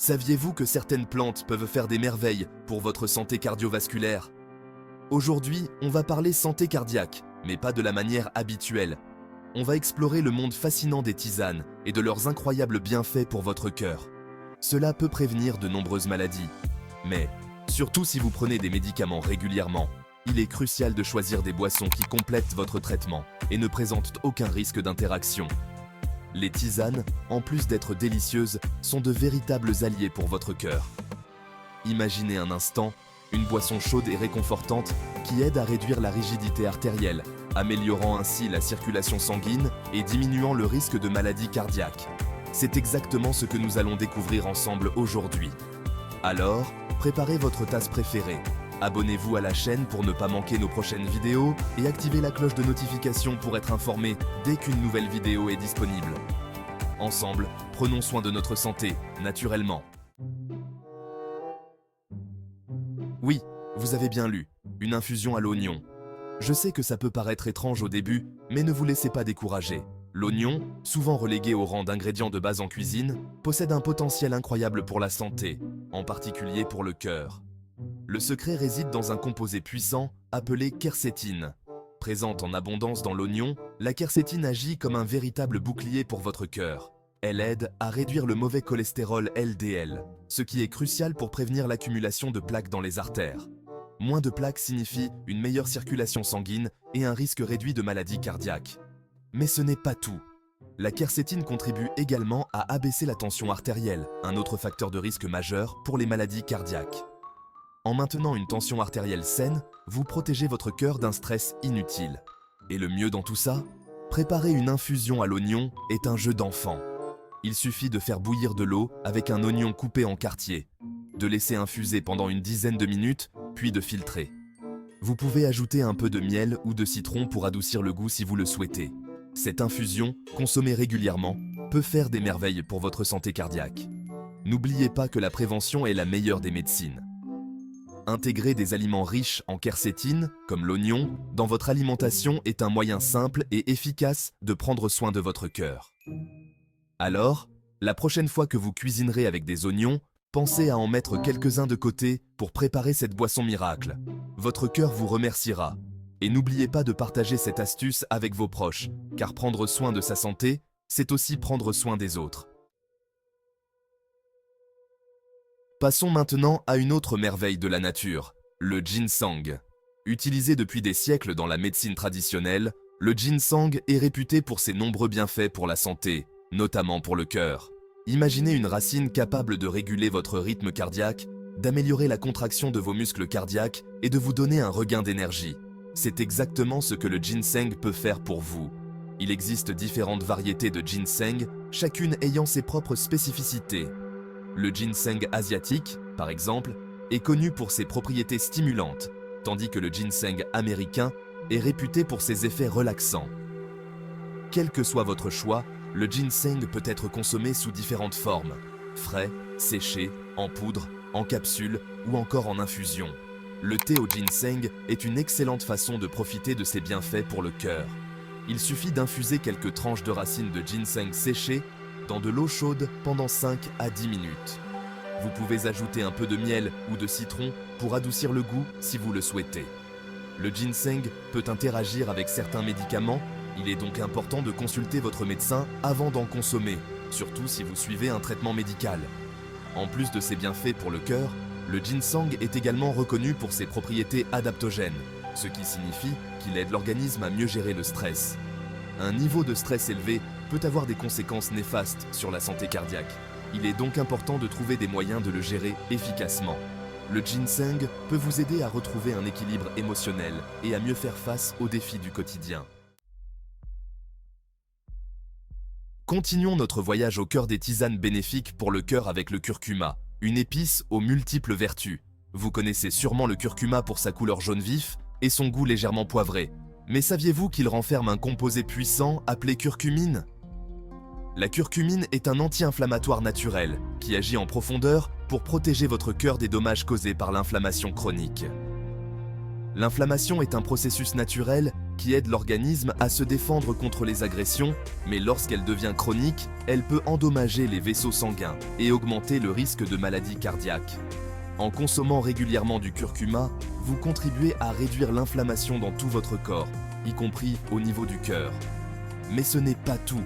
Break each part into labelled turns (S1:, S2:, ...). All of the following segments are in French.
S1: Saviez-vous que certaines plantes peuvent faire des merveilles pour votre santé cardiovasculaire? Aujourd'hui, on va parler santé cardiaque, mais pas de la manière habituelle. On va explorer le monde fascinant des tisanes et de leurs incroyables bienfaits pour votre cœur. Cela peut prévenir de nombreuses maladies. Mais, surtout si vous prenez des médicaments régulièrement, il est crucial de choisir des boissons qui complètent votre traitement et ne présentent aucun risque d'interaction. Les tisanes, en plus d'être délicieuses, sont de véritables alliés pour votre cœur. Imaginez un instant une boisson chaude et réconfortante qui aide à réduire la rigidité artérielle, améliorant ainsi la circulation sanguine et diminuant le risque de maladies cardiaques. C'est exactement ce que nous allons découvrir ensemble aujourd'hui. Alors, préparez votre tasse préférée. Abonnez-vous à la chaîne pour ne pas manquer nos prochaines vidéos et activez la cloche de notification pour être informé dès qu'une nouvelle vidéo est disponible. Ensemble, prenons soin de notre santé, naturellement. Oui, vous avez bien lu, une infusion à l'oignon. Je sais que ça peut paraître étrange au début, mais ne vous laissez pas décourager. L'oignon, souvent relégué au rang d'ingrédient de base en cuisine, possède un potentiel incroyable pour la santé, en particulier pour le cœur. Le secret réside dans un composé puissant appelé quercétine. Présente en abondance dans l'oignon, la quercétine agit comme un véritable bouclier pour votre cœur. Elle aide à réduire le mauvais cholestérol LDL, ce qui est crucial pour prévenir l'accumulation de plaques dans les artères. Moins de plaques signifie une meilleure circulation sanguine et un risque réduit de maladies cardiaques. Mais ce n'est pas tout. La quercétine contribue également à abaisser la tension artérielle, un autre facteur de risque majeur pour les maladies cardiaques. En maintenant une tension artérielle saine, vous protégez votre cœur d'un stress inutile. Et le mieux dans tout ça, préparer une infusion à l'oignon est un jeu d'enfant. Il suffit de faire bouillir de l'eau avec un oignon coupé en quartiers, de laisser infuser pendant une dizaine de minutes, puis de filtrer. Vous pouvez ajouter un peu de miel ou de citron pour adoucir le goût si vous le souhaitez. Cette infusion, consommée régulièrement, peut faire des merveilles pour votre santé cardiaque. N'oubliez pas que la prévention est la meilleure des médecines. Intégrer des aliments riches en quercétine, comme l'oignon, dans votre alimentation est un moyen simple et efficace de prendre soin de votre cœur. Alors, la prochaine fois que vous cuisinerez avec des oignons, pensez à en mettre quelques-uns de côté pour préparer cette boisson miracle. Votre cœur vous remerciera. Et n'oubliez pas de partager cette astuce avec vos proches, car prendre soin de sa santé, c'est aussi prendre soin des autres. Passons maintenant à une autre merveille de la nature, le ginseng. Utilisé depuis des siècles dans la médecine traditionnelle, le ginseng est réputé pour ses nombreux bienfaits pour la santé, notamment pour le cœur. Imaginez une racine capable de réguler votre rythme cardiaque, d'améliorer la contraction de vos muscles cardiaques et de vous donner un regain d'énergie. C'est exactement ce que le ginseng peut faire pour vous. Il existe différentes variétés de ginseng, chacune ayant ses propres spécificités. Le ginseng asiatique, par exemple, est connu pour ses propriétés stimulantes, tandis que le ginseng américain est réputé pour ses effets relaxants. Quel que soit votre choix, le ginseng peut être consommé sous différentes formes, frais, séché, en poudre, en capsule ou encore en infusion. Le thé au ginseng est une excellente façon de profiter de ses bienfaits pour le cœur. Il suffit d'infuser quelques tranches de racines de ginseng séchées dans de l'eau chaude pendant 5 à 10 minutes. Vous pouvez ajouter un peu de miel ou de citron pour adoucir le goût si vous le souhaitez. Le ginseng peut interagir avec certains médicaments, il est donc important de consulter votre médecin avant d'en consommer, surtout si vous suivez un traitement médical. En plus de ses bienfaits pour le cœur, le ginseng est également reconnu pour ses propriétés adaptogènes, ce qui signifie qu'il aide l'organisme à mieux gérer le stress. Un niveau de stress élevé peut avoir des conséquences néfastes sur la santé cardiaque. Il est donc important de trouver des moyens de le gérer efficacement. Le ginseng peut vous aider à retrouver un équilibre émotionnel et à mieux faire face aux défis du quotidien. Continuons notre voyage au cœur des tisanes bénéfiques pour le cœur avec le curcuma, une épice aux multiples vertus. Vous connaissez sûrement le curcuma pour sa couleur jaune vif et son goût légèrement poivré. Mais saviez-vous qu'il renferme un composé puissant appelé curcumine? La curcumine est un anti-inflammatoire naturel qui agit en profondeur pour protéger votre cœur des dommages causés par l'inflammation chronique. L'inflammation est un processus naturel qui aide l'organisme à se défendre contre les agressions, mais lorsqu'elle devient chronique, elle peut endommager les vaisseaux sanguins et augmenter le risque de maladie cardiaque. En consommant régulièrement du curcuma, vous contribuez à réduire l'inflammation dans tout votre corps, y compris au niveau du cœur. Mais ce n'est pas tout.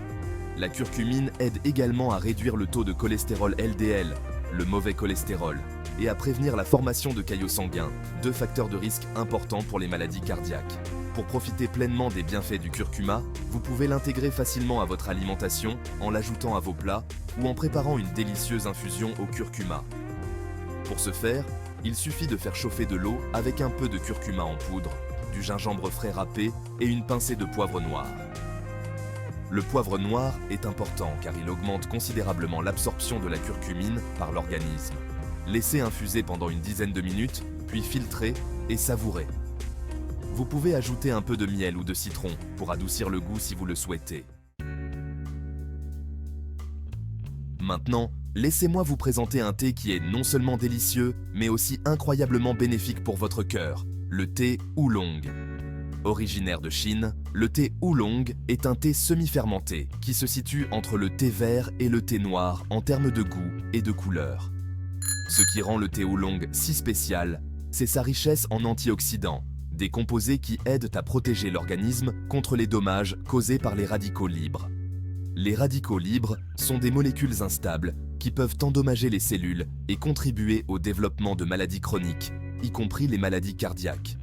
S1: La curcumine aide également à réduire le taux de cholestérol LDL, le mauvais cholestérol, et à prévenir la formation de caillots sanguins, deux facteurs de risque importants pour les maladies cardiaques. Pour profiter pleinement des bienfaits du curcuma, vous pouvez l'intégrer facilement à votre alimentation en l'ajoutant à vos plats ou en préparant une délicieuse infusion au curcuma. Pour ce faire, il suffit de faire chauffer de l'eau avec un peu de curcuma en poudre, du gingembre frais râpé et une pincée de poivre noir. Le poivre noir est important car il augmente considérablement l'absorption de la curcumine par l'organisme. Laissez infuser pendant une dizaine de minutes, puis filtrer et savourer. Vous pouvez ajouter un peu de miel ou de citron pour adoucir le goût si vous le souhaitez. Maintenant, laissez-moi vous présenter un thé qui est non seulement délicieux, mais aussi incroyablement bénéfique pour votre cœur, le thé oolong. Originaire de Chine, le thé oolong est un thé semi-fermenté qui se situe entre le thé vert et le thé noir en termes de goût et de couleur. Ce qui rend le thé oolong si spécial, c'est sa richesse en antioxydants, des composés qui aident à protéger l'organisme contre les dommages causés par les radicaux libres. Les radicaux libres sont des molécules instables qui peuvent endommager les cellules et contribuer au développement de maladies chroniques, y compris les maladies cardiaques.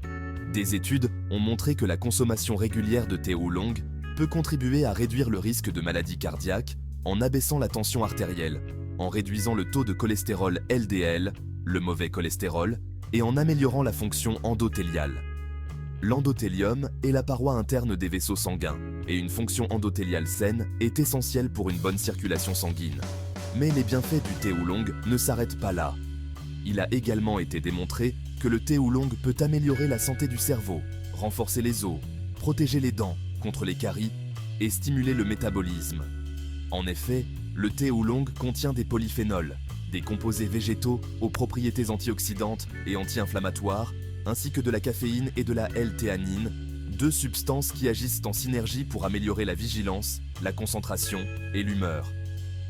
S1: Des études ont montré que la consommation régulière de thé oolong peut contribuer à réduire le risque de maladies cardiaques en abaissant la tension artérielle, en réduisant le taux de cholestérol LDL, le mauvais cholestérol, et en améliorant la fonction endothéliale. L'endothélium est la paroi interne des vaisseaux sanguins, et une fonction endothéliale saine est essentielle pour une bonne circulation sanguine. Mais les bienfaits du thé oolong ne s'arrêtent pas là. Il a également été démontré que le thé oolong peut améliorer la santé du cerveau, renforcer les os, protéger les dents contre les caries et stimuler le métabolisme. En effet, le thé oolong contient des polyphénols, des composés végétaux aux propriétés antioxydantes et anti-inflammatoires, ainsi que de la caféine et de la L-théanine, deux substances qui agissent en synergie pour améliorer la vigilance, la concentration et l'humeur.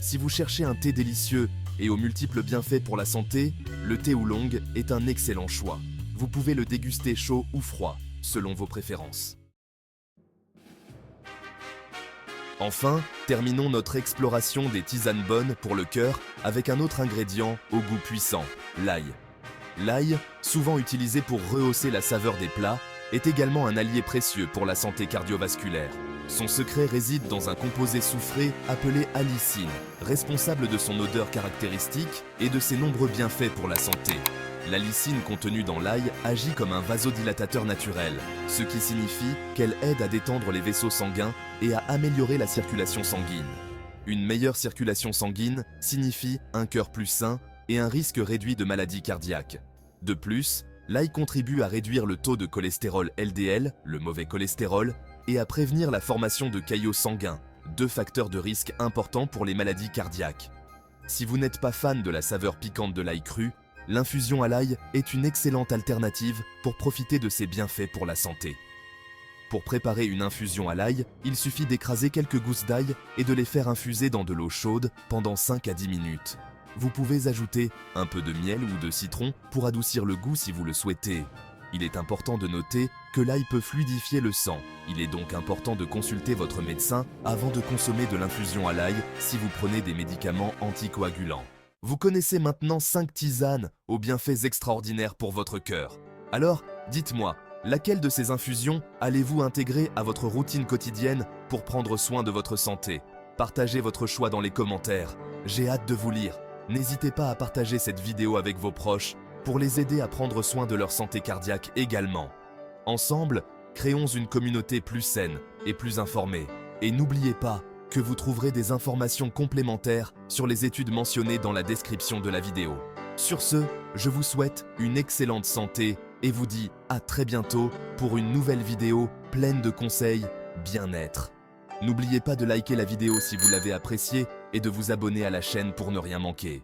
S1: Si vous cherchez un thé délicieux et aux multiples bienfaits pour la santé, le thé oolong est un excellent choix. Vous pouvez le déguster chaud ou froid, selon vos préférences. Enfin, terminons notre exploration des tisanes bonnes pour le cœur avec un autre ingrédient au goût puissant, l'ail. L'ail, souvent utilisé pour rehausser la saveur des plats, est également un allié précieux pour la santé cardiovasculaire. Son secret réside dans un composé soufré appelé allicine, responsable de son odeur caractéristique et de ses nombreux bienfaits pour la santé. L'allicine contenue dans l'ail agit comme un vasodilatateur naturel, ce qui signifie qu'elle aide à détendre les vaisseaux sanguins et à améliorer la circulation sanguine. Une meilleure circulation sanguine signifie un cœur plus sain et un risque réduit de maladies cardiaques. De plus, l'ail contribue à réduire le taux de cholestérol LDL, le mauvais cholestérol, et à prévenir la formation de caillots sanguins, deux facteurs de risque importants pour les maladies cardiaques. Si vous n'êtes pas fan de la saveur piquante de l'ail cru, l'infusion à l'ail est une excellente alternative pour profiter de ses bienfaits pour la santé. Pour préparer une infusion à l'ail, il suffit d'écraser quelques gousses d'ail et de les faire infuser dans de l'eau chaude pendant 5 à 10 minutes. Vous pouvez ajouter un peu de miel ou de citron pour adoucir le goût si vous le souhaitez. Il est important de noter que l'ail peut fluidifier le sang. Il est donc important de consulter votre médecin avant de consommer de l'infusion à l'ail si vous prenez des médicaments anticoagulants. Vous connaissez maintenant 5 tisanes aux bienfaits extraordinaires pour votre cœur. Alors, dites-moi, laquelle de ces infusions allez-vous intégrer à votre routine quotidienne pour prendre soin de votre santé? Partagez votre choix dans les commentaires. J'ai hâte de vous lire. N'hésitez pas à partager cette vidéo avec vos proches pour les aider à prendre soin de leur santé cardiaque également. Ensemble, créons une communauté plus saine et plus informée. Et n'oubliez pas que vous trouverez des informations complémentaires sur les études mentionnées dans la description de la vidéo. Sur ce, je vous souhaite une excellente santé et vous dis à très bientôt pour une nouvelle vidéo pleine de conseils bien-être. N'oubliez pas de liker la vidéo si vous l'avez appréciée et de vous abonner à la chaîne pour ne rien manquer.